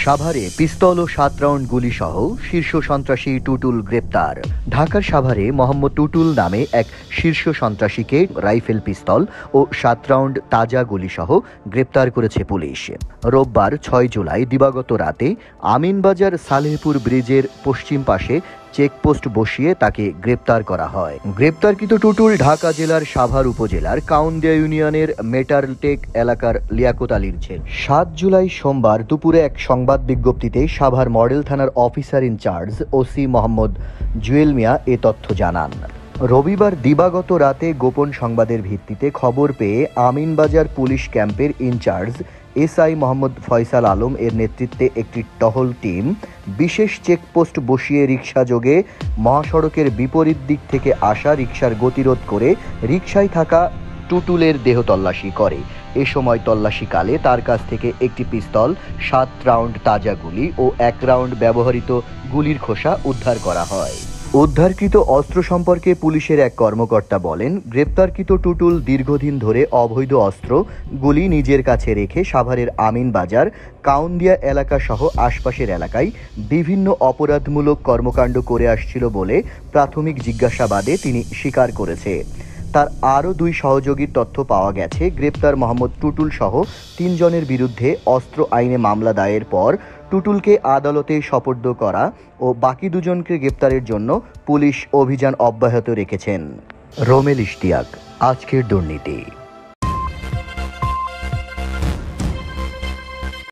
সাভারে পিস্তল ও 7 রাউন্ড গুলিসহ শীর্ষ সন্ত্রাসী টুটুল গ্রেপ্তার। ঢাকার সাভারে মোহাম্মদ টুটুল নামে এক শীর্ষ সন্ত্রাসীকে রাইফেল, পিস্তল ও 7 রাউন্ড তাজা গুলিসহ গ্রেপ্তার করেছে পুলিশ। রোববার 6 জুলাই দিবাগত রাতে আমিনবাজার সালেহপুর ব্রিজের পশ্চিম পাশে চেকপোস্ট বসিয়ে তাকে গ্রেপ্তার করা হয়। গ্রেপ্তারকৃত টুটুল ঢাকা জেলার সাভার উপজেলার কাউন্দিয়া ইউনিয়নের মেটালটেক এলাকার লিয়াকত আলীর ছেলে। 7 জুলাই সোমবার দুপুরে এক সংবাদ বিজ্ঞপ্তিতে সাভার মডেল থানার officer incharge OC Mohammad Jewel Mia এ তথ্য জানান। রবিবার দিবাগত রাতে গোপন সংবাদের ভিত্তিতে খবর পেয়ে আমিনবাজার পুলিশ ক্যাম্পের ইনচার্জ এসআই মোহাম্মদ ফয়সাল আলম এর নেতৃত্বে একটি টহল টিম বিশেষ চেকপোস্ট বসিয়ে রিকশা যোগে মহাসড়কের বিপরীত দিক থেকে আসা রিকশার গতিরোধ করে রিকশায় থাকা টুটুলের দেহ তল্লাশি করে। এ সময় তল্লাশিকালে তার কাছ থেকে একটি পিস্তল, 7 রাউন্ড তাজা গুলি ও 1 রাউন্ড ব্যবহৃত গুলির খোসা উদ্ধার করা হয়। উদ্ধারকৃত অস্ত্র সম্পর্কে পুলিশের এক কর্মকর্তা বলেন, গ্রেপ্তারকৃত টুটুল দীর্ঘদিন ধরে অবৈধ অস্ত্র, গুলি নিজের কাছে রেখে সাভারের আমিনবাজার, কাউন্দিয়া এলাকা সহ আশপাশের এলাকায় বিভিন্ন অপরাধমূলক কর্মকাণ্ড করে আসছিল বলে প্রাথমিক জিজ্ঞাসাবাদে তিনি স্বীকার করেছে। তার আরও 2 সহযোগীর তথ্য পাওয়া গেছে। গ্রেপ্তার মোহাম্মদ টুটুল সহ 3 জনের বিরুদ্ধে অস্ত্র আইনে মামলা দায়ের পর টুটুলকে আদালতে সোপর্দ করা ও বাকি 2 জনকে গ্রেপ্তারের জন্য পুলিশ অভিযান অব্যাহত রেখেছেন। রোমেল ইশতিয়াক, আজকের দুর্নীতি।